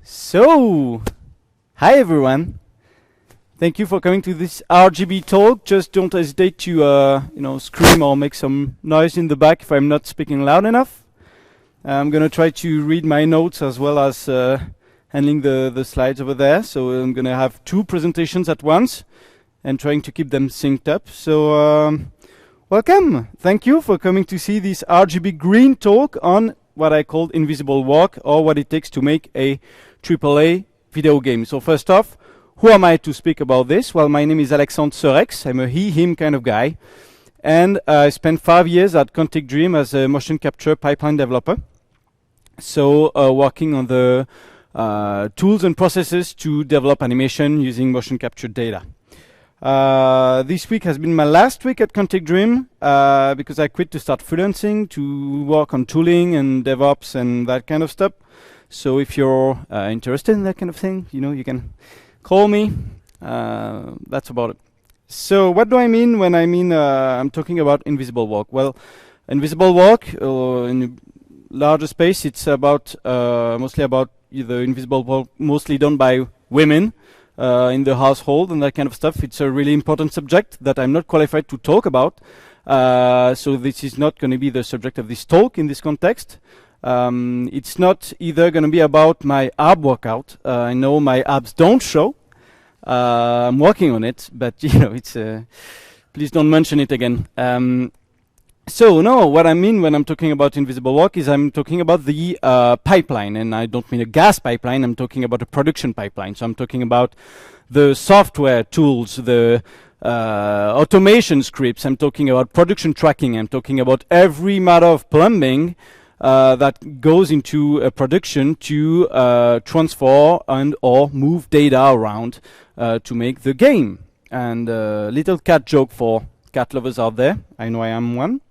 So, hi everyone. Thank you for coming to this RGB talk. Just don't hesitate to, scream or make some noise in the back if I'm not speaking loud enough. I'm gonna try to read my notes as well as handling the slides over there. So I'm gonna have two presentations at once and trying to keep them synced up. So welcome. Thank you for coming to see this RGB green talk on what I call invisible walk, or what it takes to make a AAA video game. So first off, who am I to speak about this? Well, my name is Alexandre Serex. I'm a he-him kind of guy. And I spent 5 years at Quantic Dream as a motion capture pipeline developer. So working on the tools and processes to develop animation using motion capture data. This week has been my last week at Quantic Dream because I quit to start freelancing to work on tooling and DevOps and that kind of stuff. So if you're interested in that kind of thing, you can call me. That's about it. So what do I mean when I'm talking about invisible walk? Well, invisible walk in a larger space, it's about mostly about the invisible walk, mostly done by women. In the household and that kind of stuff. It's a really important subject that I'm not qualified to talk about. So this is not going to be the subject of this talk in this context. It's not either going to be about my ab workout. I know my abs don't show. I'm working on it, but it's please don't mention it again. So no, what I mean when I'm talking about invisible walk is I'm talking about the pipeline, and I don't mean a gas pipeline, I'm talking about a production pipeline. So I'm talking about the software tools, the automation scripts, I'm talking about production tracking, I'm talking about every matter of plumbing that goes into a production to transfer and or move data around to make the game. And little cat joke for cat lovers out there, I know I am one.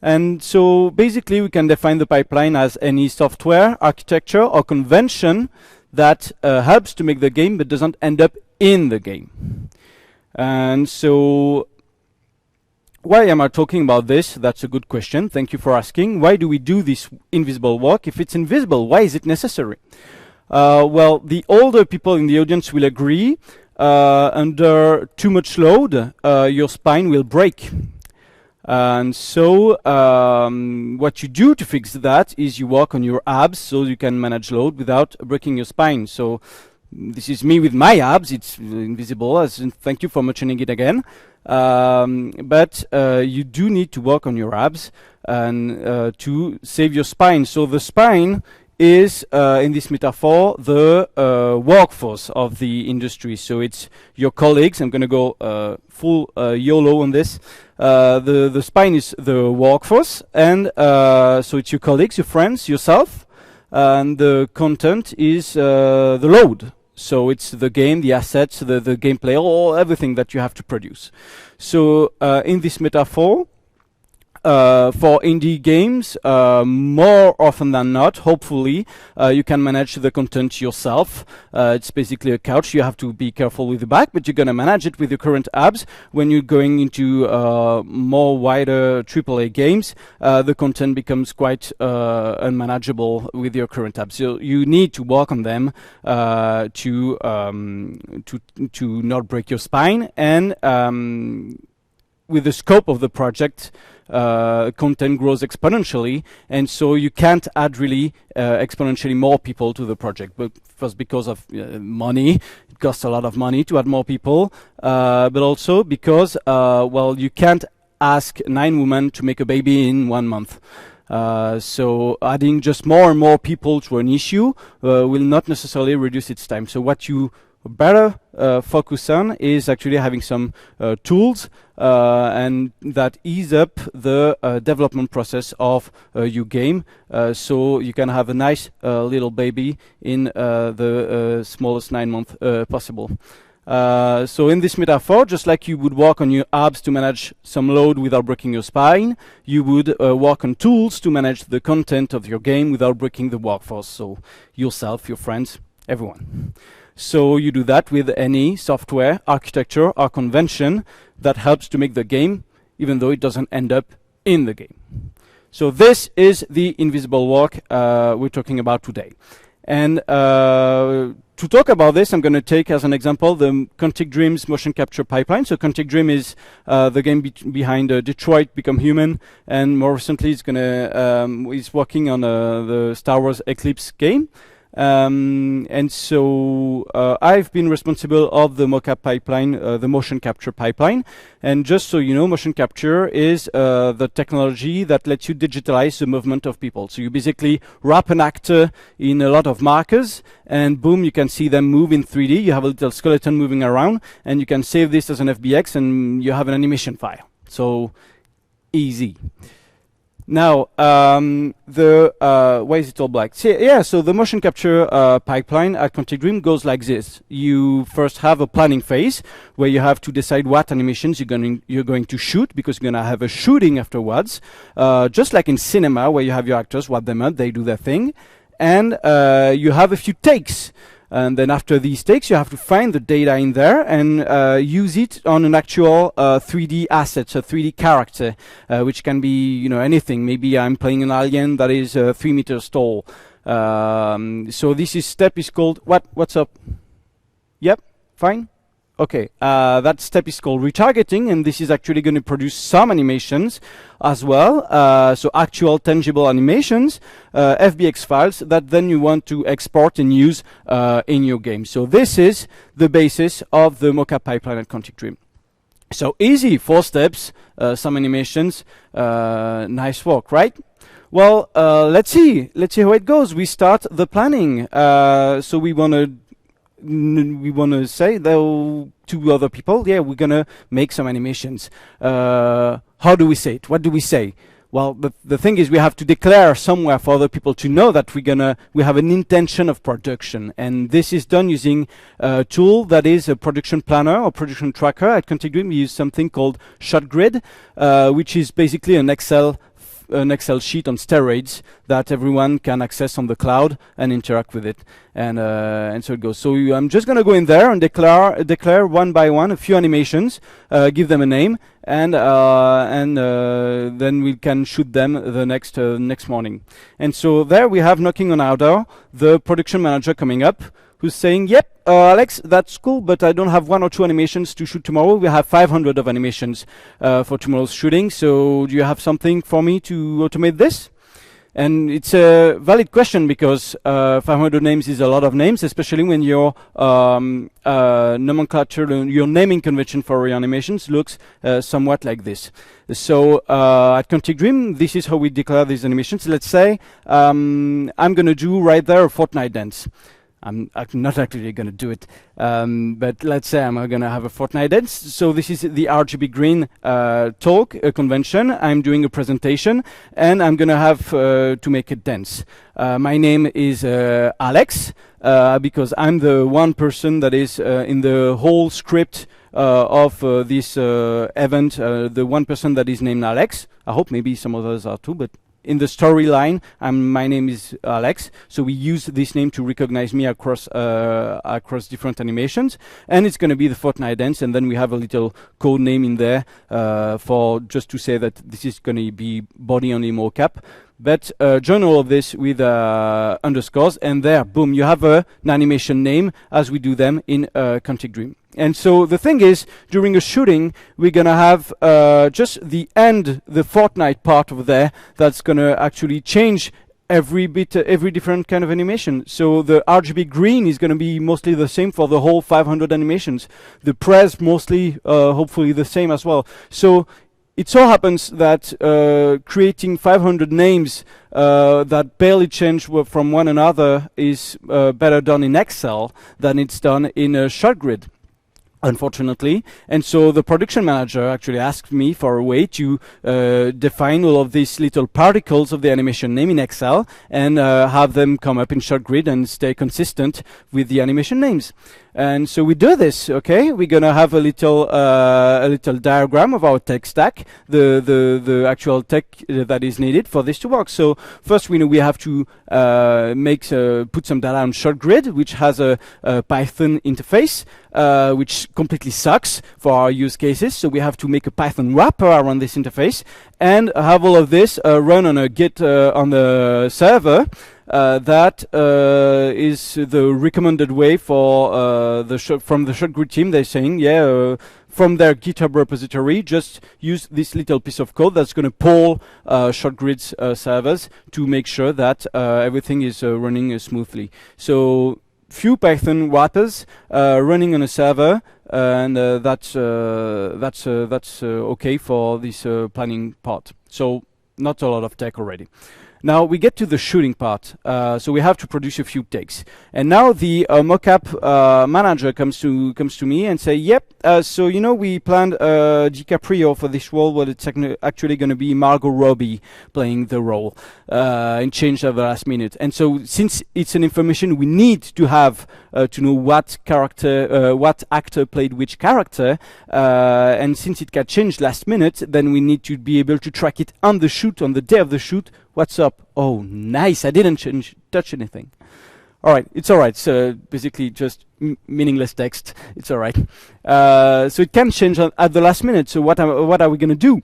And so basically we can define the pipeline as any software, architecture or convention that helps to make the game but doesn't end up in the game. And so why am I talking about this? That's a good question. Thank you for asking. Why do we do this invisible walk? If it's invisible, why is it necessary? Well, the older people in the audience will agree. Under too much load, your spine will break. And so what you do to fix that is you work on your abs so you can manage load without breaking your spine. So this is me with my abs. It's invisible, thank you for mentioning it again. But you do need to work on your abs and to save your spine. So the spine is, in this metaphor, the workforce of the industry. So it's your colleagues. I'm going to go full YOLO on this. The spine is the workforce, and so it's your colleagues, your friends, yourself, and the content is the load. So it's the game, the assets, the gameplay, everything that you have to produce. So in this metaphor, for indie games, more often than not, hopefully, you can manage the content yourself. It's basically a couch. You have to be careful with the back, but you're going to manage it with your current abs. When you're going into more wider AAA games, the content becomes quite unmanageable with your current abs. So you need to work on them to not break your spine. And with the scope of the project, content grows exponentially, and so you can't add really exponentially more people to the project. But first, because of money, it costs a lot of money to add more people, but also because, you can't ask 9 women to make a baby in 1 month. So adding just more and more people to an issue will not necessarily reduce its time. So what you better focus on is actually having some tools and that ease up the development process of your game, so you can have a nice little baby in the smallest 9 month possible. So in this metaphor, just like you would work on your abs to manage some load without breaking your spine, you would work on tools to manage the content of your game without breaking the workforce. So yourself, your friends, everyone. So you do that with any software, architecture, or convention that helps to make the game, even though it doesn't end up in the game. So this is the invisible walk we're talking about today. And to talk about this, I'm going to take as an example the Quantic Dream's motion capture pipeline. So Quantic Dream is the game behind Detroit Become Human, and more recently is working on the Star Wars Eclipse game. And so I've been responsible of the mocap pipeline, the motion capture pipeline. And just so you know, motion capture is the technology that lets you digitalize the movement of people. So you basically wrap an actor in a lot of markers, and boom, you can see them move in 3D. You have a little skeleton moving around, and you can save this as an FBX, and you have an animation file. So easy. Now, why is it all black? So the motion capture pipeline at Quantic Dream goes like this. You first have a planning phase where you have to decide what animations you're going to shoot, because you're going to have a shooting afterwards, just like in cinema where you have your actors, what them up, they do their thing, and you have a few takes. And then after these takes, you have to find the data in there and use it on an actual 3D asset, so 3D character, which can be, anything. Maybe I'm playing an alien that is 3 meters tall. So this step is called what's up? Yep, fine. Okay, that step is called retargeting, and this is actually going to produce some animations as well. So actual tangible animations, FBX files that then you want to export and use in your game. So this is the basis of the mocap pipeline at Quantic Dream. So easy, 4 steps, some animations, nice work, right? Well, let's see how it goes. We start the planning. So we want to say though to other people, yeah, we're gonna make some animations. How do we say it? What do we say? Well, the thing is, we have to declare somewhere for other people to know that we have an intention of production, and this is done using a tool that is a production planner or production tracker. At Quantic Dream, we use something called ShotGrid, which is basically an Excel sheet on steroids that everyone can access on the cloud and interact with it, and so it goes. So I'm just going to go in there and declare one by one a few animations, give them a name, and then we can shoot them the next morning. And so there we have knocking on our door the production manager coming up, who's saying, yep, Alex, that's cool, but I don't have 1 or 2 animations to shoot tomorrow. We have 500 of animations for tomorrow's shooting, so do you have something for me to automate this? And it's a valid question, because 500 names is a lot of names, especially when your nomenclature, your naming convention for your animations looks somewhat like this. So at Quantic Dream, this is how we declare these animations. Let's say I'm going to do right there a Fortnite dance. I'm not actually going to do it, but let's say I'm going to have a Fortnite dance. So this is the RGB Green talk, a convention. I'm doing a presentation, and I'm going to have to make a dance. My name is Alex, because I'm the one person that is in the whole script of this event, the one person that is named Alex. I hope maybe some others are too, but in the storyline, my name is Alex, so we use this name to recognize me across different animations, and it's going to be the Fortnite dance, and then we have a little code name in there for just to say that this is going to be body only mocap. But join all of this with underscores, and there, boom, you have an animation name as we do them in Quantic Dream. And so the thing is, during a shooting, we're going to have just the Fortnite part over there that's going to actually change every different kind of animation. So the RGB green is going to be mostly the same for the whole 500 animations. The press mostly, hopefully the same as well. So it so happens that creating 500 names that barely change from one another is better done in Excel than it's done in a ShotGrid, unfortunately. And so the production manager actually asked me for a way to define all of these little particles of the animation name in Excel and have them come up in ShotGrid and stay consistent with the animation names. And so we do this, okay? We're gonna have a little diagram of our tech stack, the actual tech that is needed for this to work. So first we have to put some data on ShotGrid, which has a Python interface, which completely sucks for our use cases. So we have to make a Python wrapper around this interface and have all of this run on a Git on the server. that is the recommended way for from the ShotGrid team. They're saying, from their GitHub repository, just use this little piece of code that's going to poll ShotGrid's servers to make sure that everything is running smoothly. So few Python wrappers running on a server, and that's okay for this planning part. So not a lot of tech already. Now we get to the shooting part. So we have to produce a few takes. And now the mockup manager comes to me and say, yep, so you know we planned DiCaprio for this role, but it's actually going to be Margot Robbie playing the role, and changed at the last minute. And so since it's an information we need to have to know what character, what actor played which character, and since it got changed last minute, then we need to be able to track it on the shoot, on the day of the shoot. What's up? Oh, nice. I didn't touch anything. All right. It's all right. So basically just meaningless text. It's all right. So it can change at the last minute. So what are we going to do?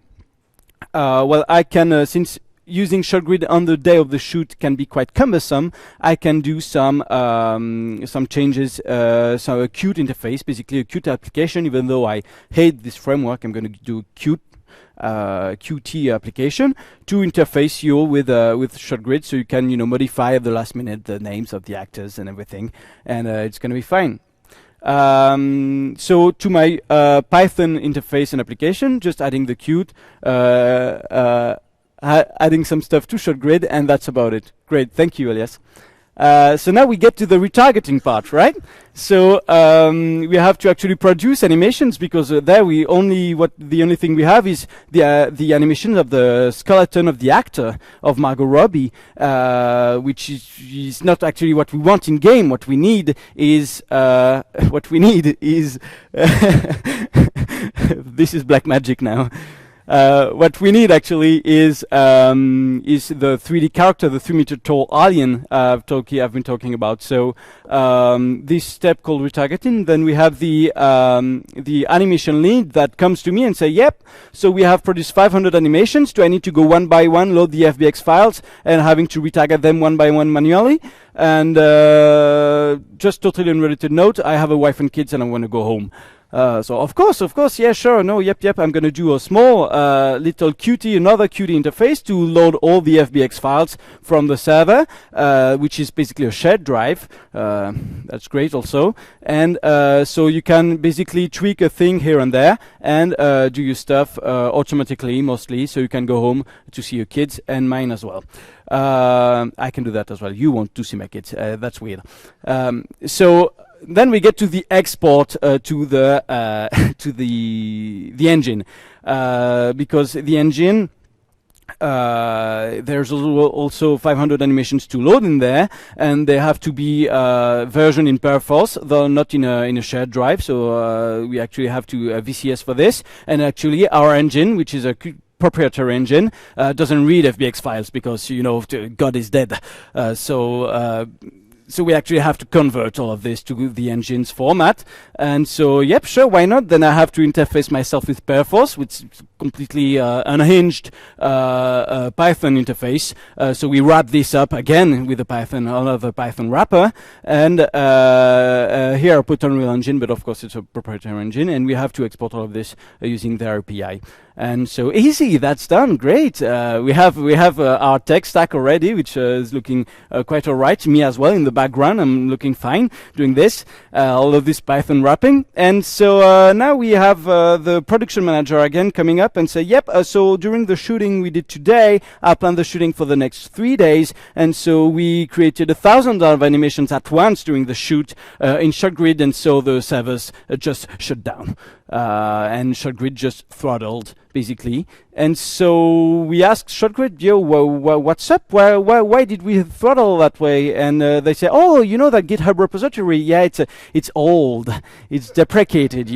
Well, I can, since using ShotGrid on the day of the shoot can be quite cumbersome, I can do some changes, so a Qt interface, basically a Qt application. Even though I hate this framework, I'm going to do Qt. Qt application to interface you with ShotGrid, so you can modify at the last minute the names of the actors and everything, and it's going to be fine. So to my Python interface and application, just adding the Qt, adding some stuff to ShotGrid, and that's about it. Great, thank you, Elias. So now we get to the retargeting part, right? So we have to actually produce animations, because there the only thing we have is the animation of the skeleton of the actor of Margot Robbie, which is not actually what we want in game. What we need is this is black magic now. What we need actually is the 3D character, the 3-meter tall alien I've been talking about. So this step called retargeting. Then we have the animation lead that comes to me and say, yep. So we have produced 500 animations. Do I need to go one by one, load the FBX files, and having to retarget them one by one manually? And just totally unrelated note, I have a wife and kids, and I want to go home. So of course, yeah, sure, no, yep, I'm going to do a small little another Qt interface to load all the FBX files from the server, which is basically a shared drive. That's great also. And so you can basically tweak a thing here and there and do your stuff automatically, mostly, so you can go home to see your kids, and mine as well. I can do that as well. You want to see my kids. That's weird. So then we get to the export to the engine, because the engine, there's also 500 animations to load in there, and they have to be versioned in Perforce, though not in a shared drive. So we actually have to VCS for this, and actually our engine, which is a proprietary engine, doesn't read FBX files, because God is dead. So we actually have to convert all of this to the engine's format. And so, yep, sure, why not? Then I have to interface myself with Perforce, which is completely unhinged Python interface. So we wrap this up again with another Python wrapper. And here I put Unreal Engine, but of course it's a proprietary engine. And we have to export all of this using their API. And so easy, that's done, great. We have our tech stack already, which is looking quite all right. Me as well in the background, I'm looking fine doing this, all of this Python wrapping. And so now we have the production manager again coming up and say, yep, so during the shooting we did today, I planned the shooting for the next 3 days. And so we created 1,000 of animations at once during the shoot in ShotGrid, and so the servers just shut down. And ShotGrid just throttled, basically. And so we asked ShotGrid, yo, what's up? Why did we throttle that way? And they say, oh, that GitHub repository, yeah, it's old, it's deprecated,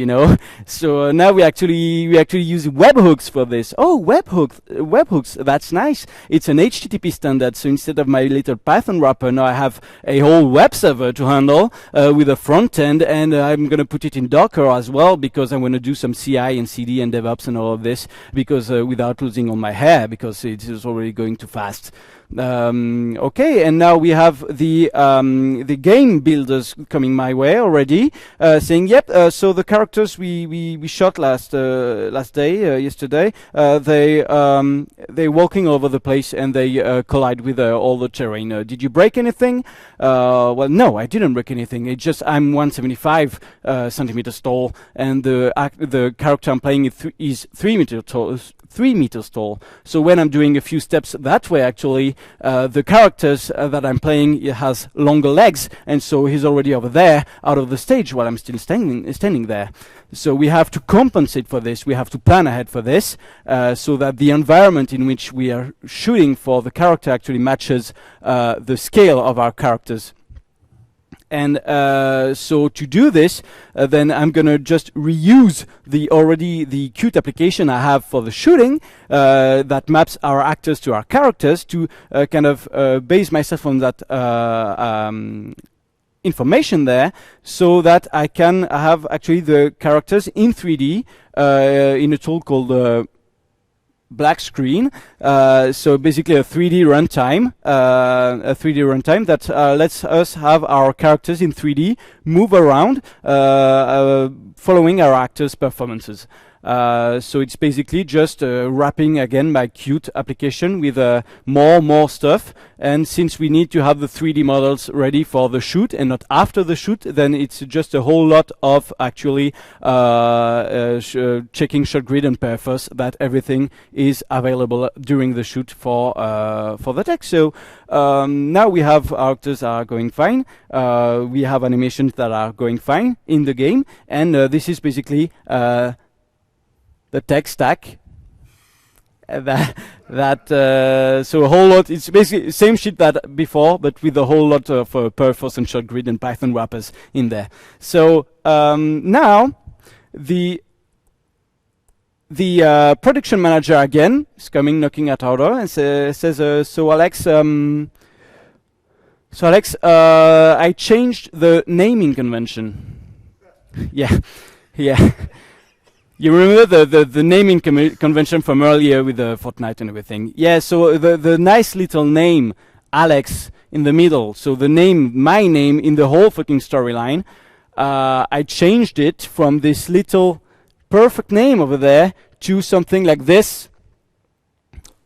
So now we actually use webhooks for this. Oh, webhooks, that's nice. It's an HTTP standard, so instead of my little Python wrapper, now I have a whole web server to handle with a front end, and I'm going to put it in Docker as well, because I'm going to do some CI and CD and DevOps and all of this, because without losing all my hair, because it is already going too fast. Okay, and now we have the game builders coming my way already, saying, "Yep, so the characters we shot yesterday, they're walking over the place and they collide with all the terrain. Did you break anything?" Well, no, I didn't break anything. It's just I'm 175 centimeters tall, and the character I'm playing is 3 meters tall. 3 meters tall. So when I'm doing a few steps that way, actually, the characters that I'm playing has longer legs, and so he's already over there, out of the stage, while I'm still standing there. So we have to compensate for this. We have to plan ahead for this, so that the environment in which we are shooting for the character actually matches the scale of our characters. And so to do this, then I'm gonna just reuse the Qt application I have for the shooting that maps our actors to our characters to kind of base myself on that information there, so that I can have actually the characters in 3D in a tool called black screen. So basically a 3D runtime, that lets us have our characters in 3D move around, following our actors' performances. So it's basically just wrapping again my Qt application with more stuff. And since we need to have the 3D models ready for the shoot and not after the shoot, then it's just a whole lot of actually checking shot grid and perfs that everything is available during the shoot for the text. So now we have our actors are going fine. We have animations that are going fine in the game, and this is basically the tech stack. So a whole lot. It's basically the same shit that before, but with a whole lot of perfs and shot grid and Python wrappers in there. So now the production manager again is coming, knocking at our door, and says, "So Alex, I changed the naming convention." Yeah. You remember the naming convention from earlier with the Fortnite and everything? Yeah, so the nice little name, Alex, in the middle. So the name, my name, in the whole fucking storyline. I changed it from this little perfect name over there to something like this.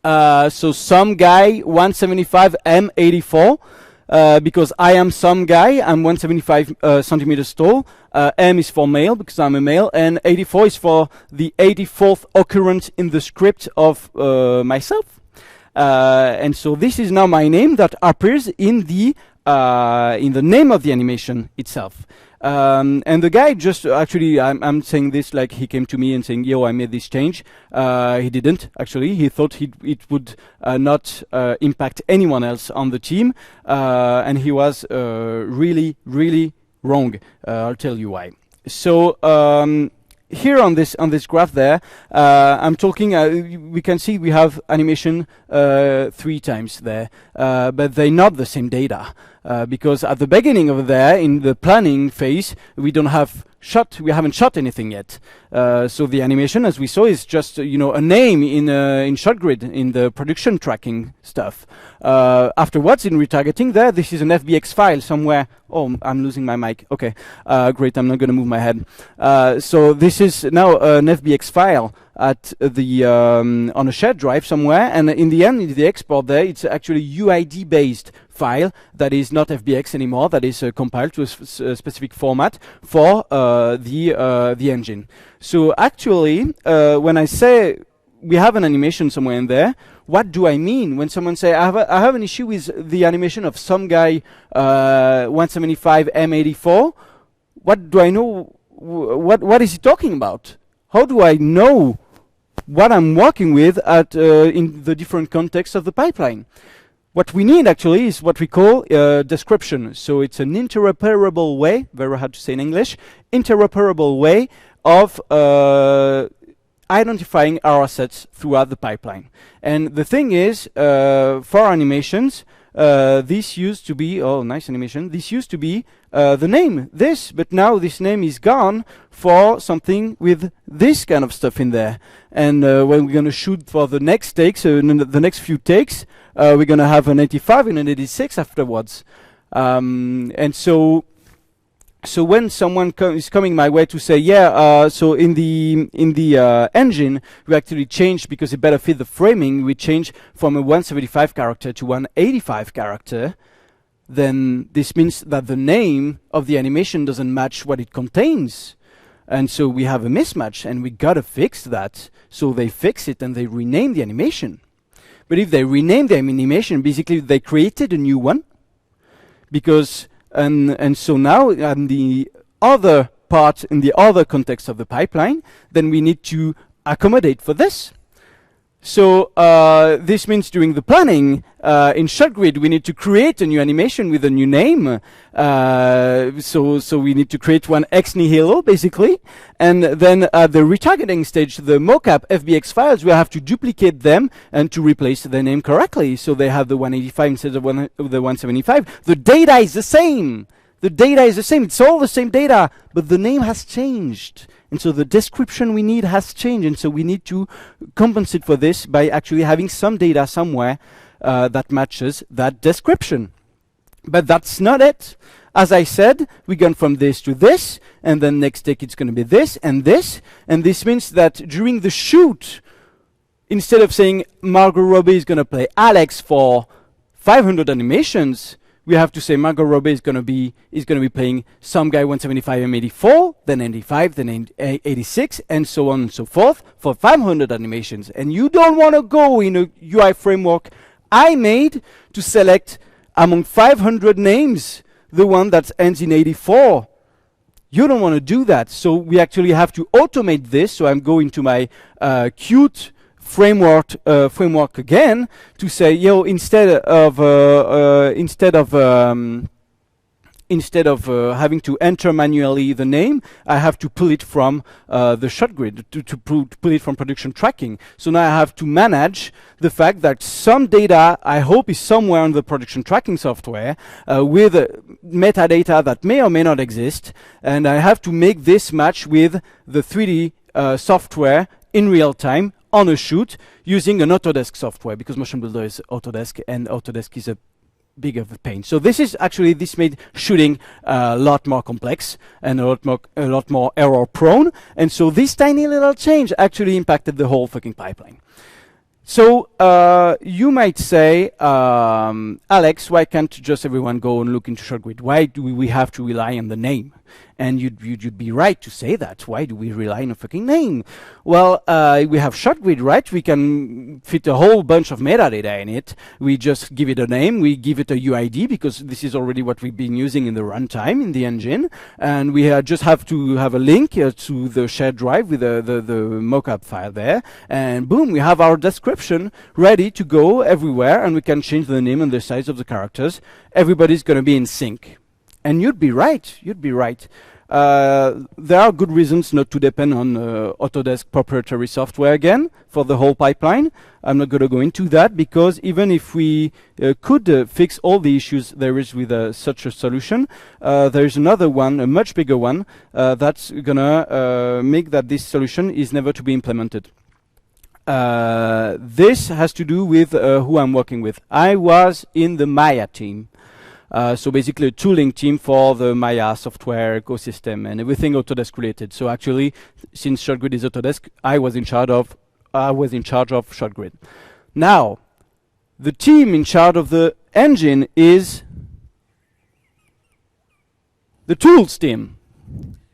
So some guy, 175 M84. Because I am some guy, I'm 175 centimeters tall. M is for male because I'm a male, and 84 is for the 84th occurrence in the script of myself. And so this is now my name that appears in the name of the animation itself. And the guy just actually, I'm saying this like he came to me and saying, "Yo, I made this change." He didn't actually. He thought it would not impact anyone else on the team, and he was really wrong. I'll tell you why. So here on this graph there, I'm talking. We can see we have animation 3 times there, but they're not the same data. Because at the beginning over there, in the planning phase, we haven't shot anything yet. So the animation, as we saw, is just a name in shot grid in the production tracking stuff. Afterwards, in retargeting, this is an FBX file somewhere. Oh, I'm losing my mic. Okay, great. I'm not going to move my head. So this is now an FBX file at the on a shared drive somewhere, and in the end, in the export there, it's actually UID based file that is not FBX anymore. That is compiled to a specific format for the engine. So actually, when I say we have an animation somewhere in there, what do I mean when someone say I have an issue with the animation of some guy 175 M84? What do I know? What is he talking about? How do I know what I'm working with in the different contexts of the pipeline? What we need actually is what we call description. So it's an interoperable way, very hard to say in English, interoperable way of identifying our assets throughout the pipeline. And the thing is, for animations, this used to be, oh, nice animation, this used to be the name, this, but now this name is gone for something with this kind of stuff in there. And when we're going to shoot for the next takes, the next few takes, we're going to have an 85 and an 86 afterwards. And so when someone is coming my way to say, yeah, so in the engine, we actually changed because it better fit the framing. We changed from a 175 character to 185 character. Then this means that the name of the animation doesn't match what it contains. And so we have a mismatch, and we gotta fix that. So they fix it and they rename the animation. But if they rename the animation, basically they created a new one. Because and so now in the other part, in the other context of the pipeline, then we need to accommodate for this. So this means during the planning in ShotGrid, we need to create a new animation with a new name. So we need to create one ex nihilo, basically. And then at the retargeting stage, the mocap FBX files, we have to duplicate them and to replace the name correctly. So they have the 185 instead of the 175. The data is the same. The data is the same. It's all the same data, but the name has changed. And so the description we need has changed. And so we need to compensate for this by actually having some data somewhere that matches that description. But that's not it. As I said, we're going from this to this, and then next take it's going to be this and this. And this means that during the shoot, instead of saying Margot Robbie is going to play Alex for 500 animations, we have to say Margot Robbie is going to be playing some guy 175 and 84, then 85, then 86, and so on and so forth for 500 animations. And you don't want to go in a UI framework I made to select among 500 names the one that ends in 84. You don't want to do that. So we actually have to automate this. So I'm going to my Qt framework again to say, yo, instead of having to enter manually the name, I have to pull it from the ShotGrid, to pull it from production tracking. So now I have to manage the fact that some data, I hope, is somewhere on the production tracking software with metadata that may or may not exist, and I have to make this match with the 3D software in real time on a shoot using an Autodesk software, because Motion Builder is Autodesk, and Autodesk is a big of a pain. So this made shooting a lot more complex and a lot more error prone. And so this tiny little change actually impacted the whole fucking pipeline. So you might say, Alex, why can't just everyone go and look into ShotGrid? Why do we have to rely on the name? And you'd be right to say that. Why do we rely on a fucking name? Well, we have ShotGrid, right? We can fit a whole bunch of metadata in it. We just give it a name. We give it a UID, because this is already what we've been using in the runtime in the engine. And we just have to have a link to the shared drive with the mockup file there. And boom, we have our description ready to go everywhere. And we can change the name and the size of the characters. Everybody's going to be in sync. And you'd be right. You'd be right. There are good reasons not to depend on Autodesk proprietary software again for the whole pipeline. I'm not going to go into that, because even if we could fix all the issues there is with such a solution, there's another one, a much bigger one, that's going to make that this solution is never to be implemented. This has to do with who I'm working with. I was in the Maya team. So basically a tooling team for the Maya software ecosystem and everything Autodesk related. So actually, since ShotGrid is Autodesk, I was in charge of ShotGrid. Now, the team in charge of the engine is the tools team,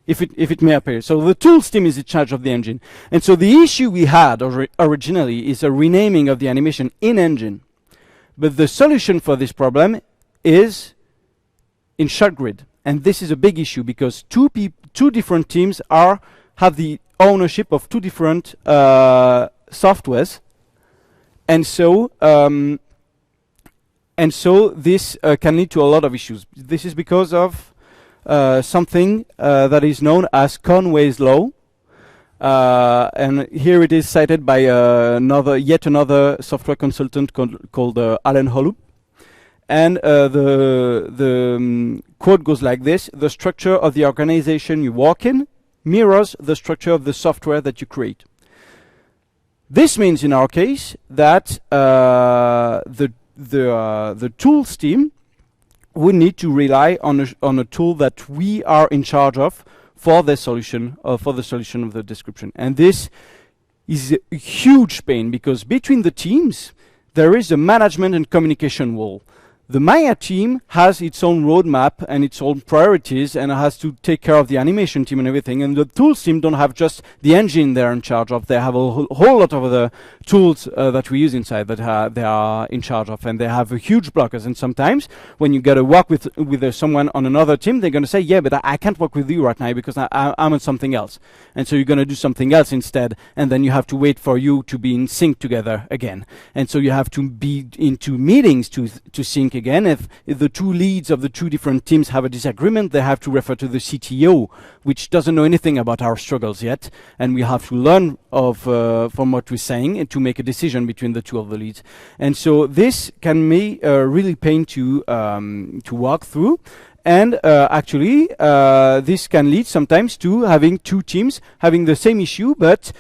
if it may appear. So the tools team is in charge of the engine. And so the issue we had originally is a renaming of the animation in engine. But the solution for this problem is in ShotGrid, and this is a big issue, because two different teams have the ownership of two different softwares, and so this can lead to a lot of issues. This is because of something that is known as Conway's law, and here it is cited by yet another software consultant called Alan Holub. and the quote goes like this: the structure of the organization you work in mirrors the structure of the software that you create. This means, in our case, that the tools team would need to rely on a tool that we are in charge of for the solution of the description. And this is a huge pain, because between the teams there is a management and communication wall. The Maya team has its own roadmap and its own priorities, and has to take care of the animation team and everything. And the tools team don't have just the engine they're in charge of. They have a whole lot of other tools that we use inside that they are in charge of, and they have a huge blockers. And sometimes when you get to work with someone on another team, they're going to say, yeah, but I can't work with you right now because I'm on something else. And so you're going to do something else instead, and then you have to wait for you to be in sync together again. And so you have to be into meetings to sync again. If the two leads of the two different teams have a disagreement, they have to refer to the CTO, which doesn't know anything about our struggles yet, and we have to learn from what we're saying and to make a decision between the two of the leads. And so this can be really pain to walk through. And actually, this can lead sometimes to having two teams having the same issue, but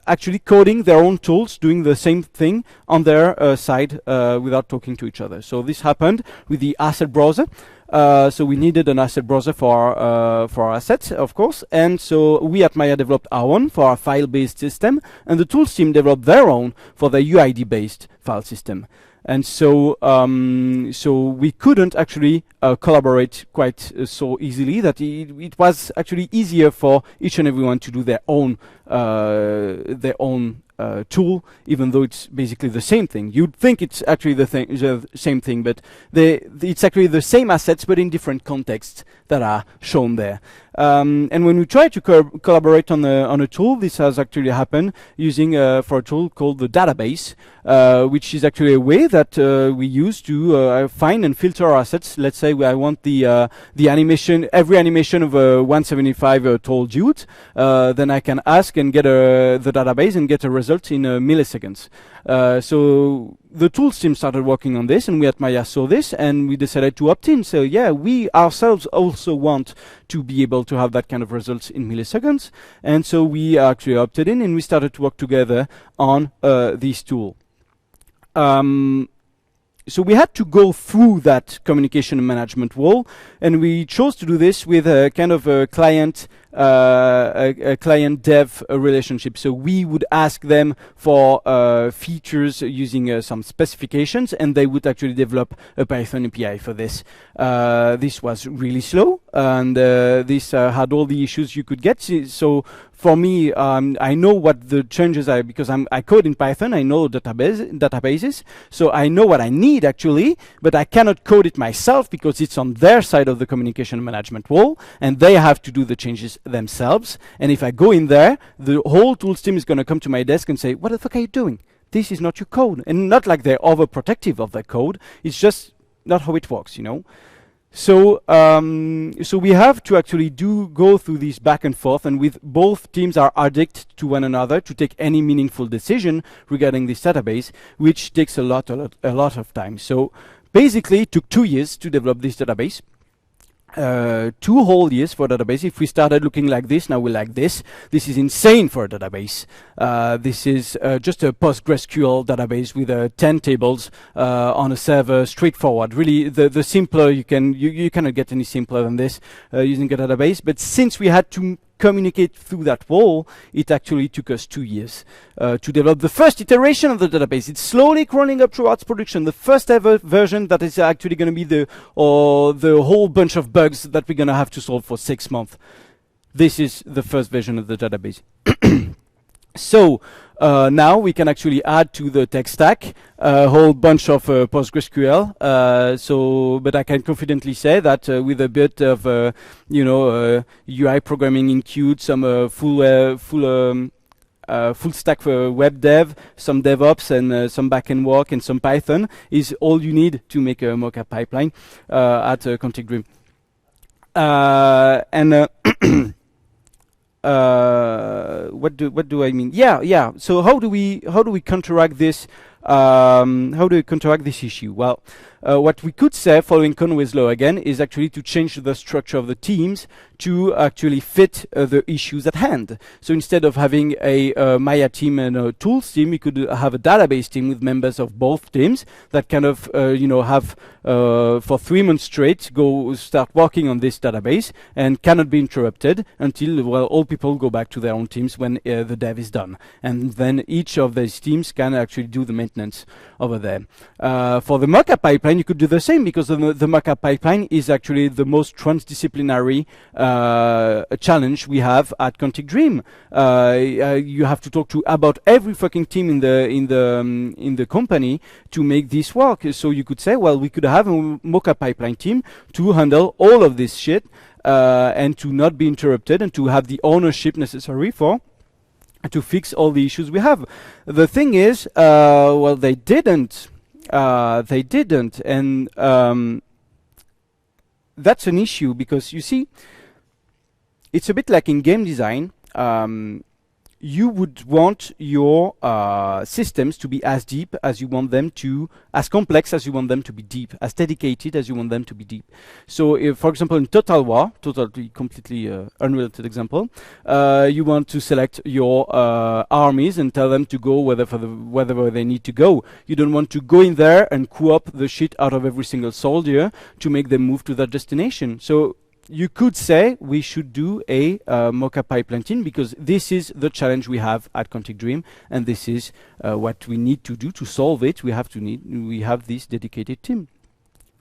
actually coding their own tools, doing the same thing on their side without talking to each other. So this happened with the asset browser. So we needed an asset browser for our assets, of course. And so we at Maya developed our own for our file-based system, and the tools team developed their own for the UID-based file system. And so we couldn't actually collaborate quite so easily, that it was actually easier for each and everyone to do their own tool, even though it's basically the same thing. You'd think it's actually the same thing, but it's actually the same assets, but in different contexts that are shown there. And when we try to collaborate on a tool, this has actually happened using for a tool called the database, which is actually a way that we use to find and filter our assets. Let's say I want the animation, every animation of a 175 tall dude, then I can ask and get the database and get a result in milliseconds. So the tools team started working on this, and we at Maya saw this, and we decided to opt in. So yeah, we ourselves also want to be able to have that kind of results in milliseconds, and so we actually opted in, and we started to work together on this tool. So we had to go through that communication and management wall, and we chose to do this with a kind of a client dev relationship. So we would ask them for features using some specifications, and they would actually develop a Python API for this. This was really slow, and this had all the issues you could get. So for me, I know what the changes are, because I code in Python. I know databases, so I know what I need actually, but I cannot code it myself because it's on their side of the communication management wall, and they have to do the changes themselves. And if I go in there, the whole tools team is going to come to my desk and say, "What the fuck are you doing? This is not your code." And not like they're overprotective of their code. It's just not how it works, you know. So so we have to actually go through this back and forth, and with both teams are addicted to one another to take any meaningful decision regarding this database, which takes a lot of time. So basically it took 2 years to develop this database. 2 whole years for a database. If we started looking like this, now we're like this. This is insane for a database. This is just a PostgreSQL database with 10 tables on a server, straightforward. Really, the simpler you cannot get any simpler than this using a database. But since we had to communicate through that wall, it actually took us 2 years to develop the first iteration of the database. It's slowly crawling up towards production. The first ever version that is actually going to be the whole bunch of bugs that we're going to have to solve for 6 months. This is the first version of the database. So now we can actually add to the tech stack a whole bunch of PostgreSQL. But I can confidently say that with a bit of UI programming in Qt, some full stack for web dev, some DevOps, and some backend work, and some Python is all you need to make a Mocha pipeline at Quantic Dream. What do I mean? Yeah. So how do we counteract this how do we counteract this issue? Well, what we could say, following Conway's law again, is actually to change the structure of the teams to actually fit the issues at hand. So instead of having a Maya team and a tools team, you could have a database team with members of both teams that kind of, have for 3 months straight start working on this database and cannot be interrupted until, well, all people go back to their own teams when the dev is done. And then each of these teams can actually do the maintenance over there. For the Mocha pipeline, you could do the same, because the Mocha pipeline is actually the most transdisciplinary challenge we have at Quantic Dream. You have to talk to about every fucking team in the company to make this work. So you could say, well, we could have a Mocha pipeline team to handle all of this shit and to not be interrupted and to have the ownership necessary to fix all the issues we have. The thing is, well, they didn't, and that's an issue, because you see, it's a bit like in game design. You would want your systems to be as deep as you want them to, as complex as you want them to be deep, as dedicated as you want them to be deep. So if, for example, in Total War, totally completely unrelated example, you want to select your armies and tell them to go wherever they need to go. You don't want to go in there and co-op the shit out of every single soldier to make them move to their destination. So you could say we should do a Mocha pipeline team, because this is the challenge we have at Quantic Dream, and this is what we need to do to solve it. We have this dedicated team.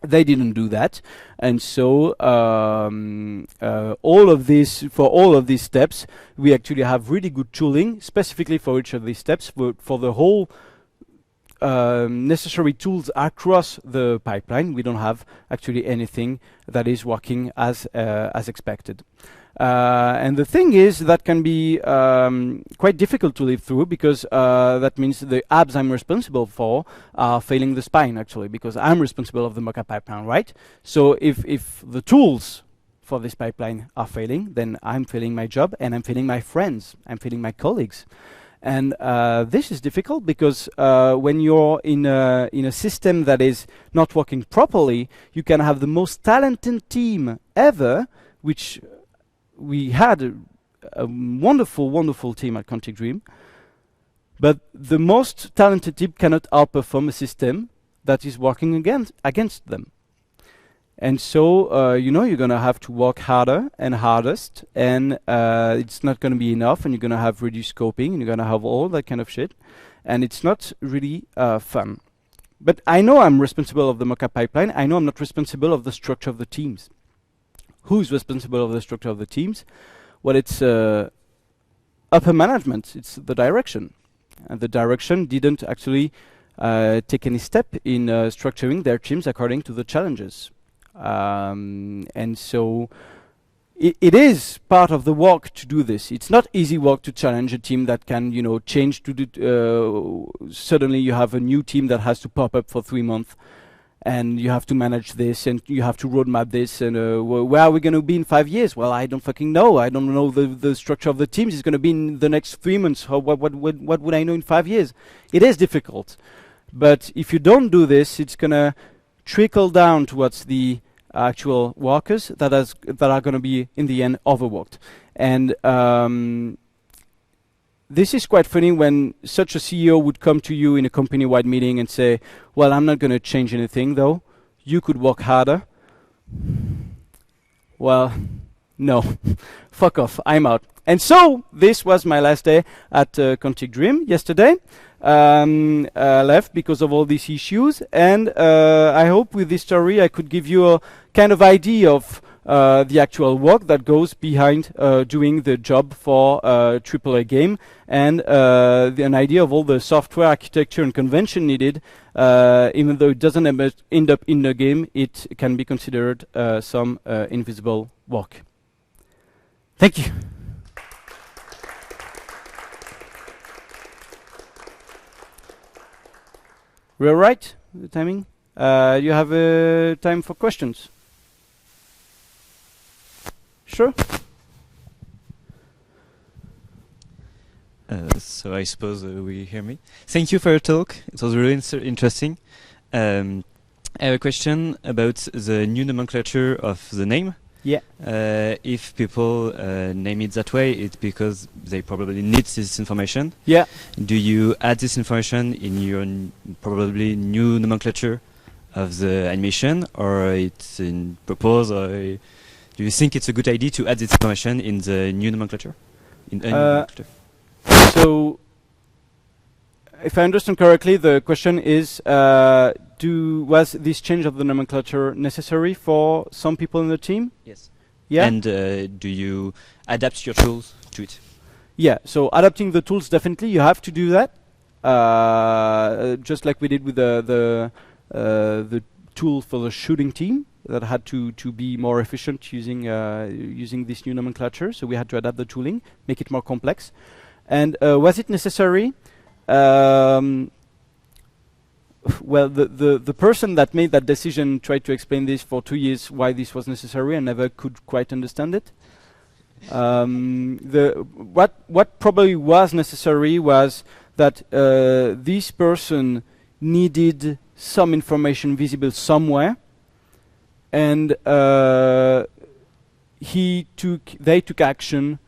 They didn't do that, and so all of these steps, we actually have really good tooling specifically for each of these steps for the whole necessary tools across the pipeline. We don't have actually anything that is working as expected. And the thing is, that can be quite difficult to live through, because that means the apps I'm responsible for are failing the spine, actually, because I'm responsible of the Mocha pipeline, right? So if the tools for this pipeline are failing, then I'm failing my job, and I'm failing my friends, I'm failing my colleagues. And this is difficult, because when you're in a system that is not working properly, you can have the most talented team ever, which we had a wonderful, wonderful team at Quantic Dream, but the most talented team cannot outperform a system that is working against them. And so, you're going to have to work harder and hardest, and it's not going to be enough, and you're going to have reduced scoping, and you're going to have all that kind of shit, and it's not really fun. But I know I'm responsible of the Mocha pipeline. I know I'm not responsible of the structure of the teams. Who's responsible of the structure of the teams? Well, it's upper management. It's the direction. And the direction didn't actually take any step in structuring their teams according to the challenges. And so it is part of the work to do this. It's not easy work to challenge a team that can, change to do. Suddenly you have a new team that has to pop up for 3 months, and you have to manage this, and you have to roadmap this, and where are we going to be in 5 years? Well, I don't fucking know. I don't know the structure of the teams is going to be in the next 3 months. What would I know in 5 years? It is difficult, but if you don't do this, it's going to trickle down towards the actual workers that are going to be in the end overworked. And this is quite funny when such a CEO would come to you in a company-wide meeting and say, well, I'm not going to change anything though, you could work harder. Well, no, fuck off, I'm out. And so this was my last day at Quantic Dream yesterday. Left because of all these issues, and I hope with this story I could give you a kind of idea of the actual work that goes behind doing the job for a AAA game, and an idea of all the software architecture and convention needed. Even though it doesn't end up in the game, it can be considered some invisible work. Thank you. We're right, the timing. You have time for questions. Sure. So so I suppose we hear me. Thank you for your talk. It was really interesting. I have a question about the new nomenclature of the name. Yeah. If people name it that way, it's because they probably need this information. Yeah. Do you add this information in your probably new nomenclature of the animation, or it's in purpose, or do you think it's a good idea to add this information in the new nomenclature? So, if I understand correctly, the question is, was this change of the nomenclature necessary for some people in the team? Yes. Yeah. And do you adapt your tools to it? Yeah. So adapting the tools, definitely you have to do that. Just like we did with the tool for the shooting team that had to be more efficient using this new nomenclature. So we had to adapt the tooling, make it more complex. And was it necessary? Well, the person that made that decision tried to explain this for 2 years why this was necessary and never could quite understand it. What probably was necessary was that this person needed some information visible somewhere, and they took action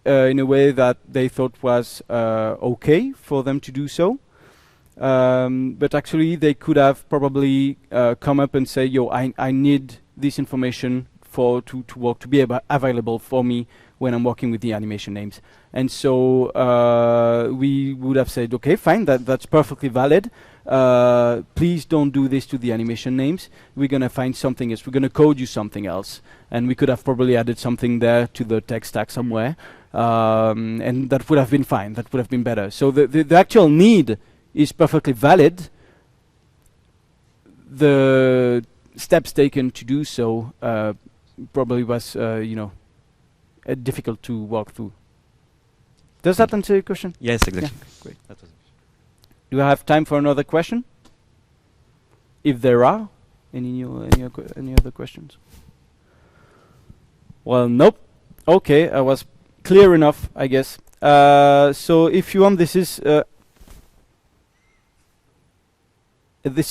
in a way that they thought was okay for them to do so. But actually they could have probably come up and say, yo, I need this information to be available for me when I'm working with the animation names. And so we would have said, okay, fine, that's perfectly valid. Please don't do this to the animation names. We're going to find something else. We're going to code you something else. And we could have probably added something there to the tech stack somewhere. And that would have been fine. That would have been better. So the actual need is perfectly valid. The steps taken to do so probably was, difficult to walk through. Does that answer your question? Yes, exactly. Yeah. Great. That was. Do I have time for another question? If there are any other questions? Well, nope. Okay, I was clear enough, I guess. So if you want, this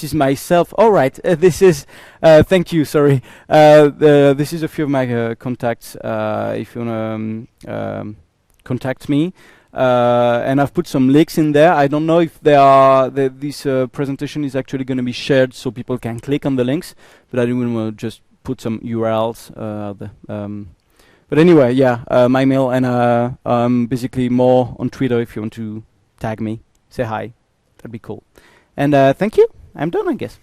is myself. All right. This is. Thank you. Sorry. This is a few of my contacts. If you wanna contact me, and I've put some links in there. I don't know if this presentation is actually going to be shared, so people can click on the links. But I didn't want to just put some URLs out there. But anyway, yeah, my mail, and I'm basically more on Twitter. If you want to tag me, say hi, that'd be cool. And thank you. I'm done, I guess.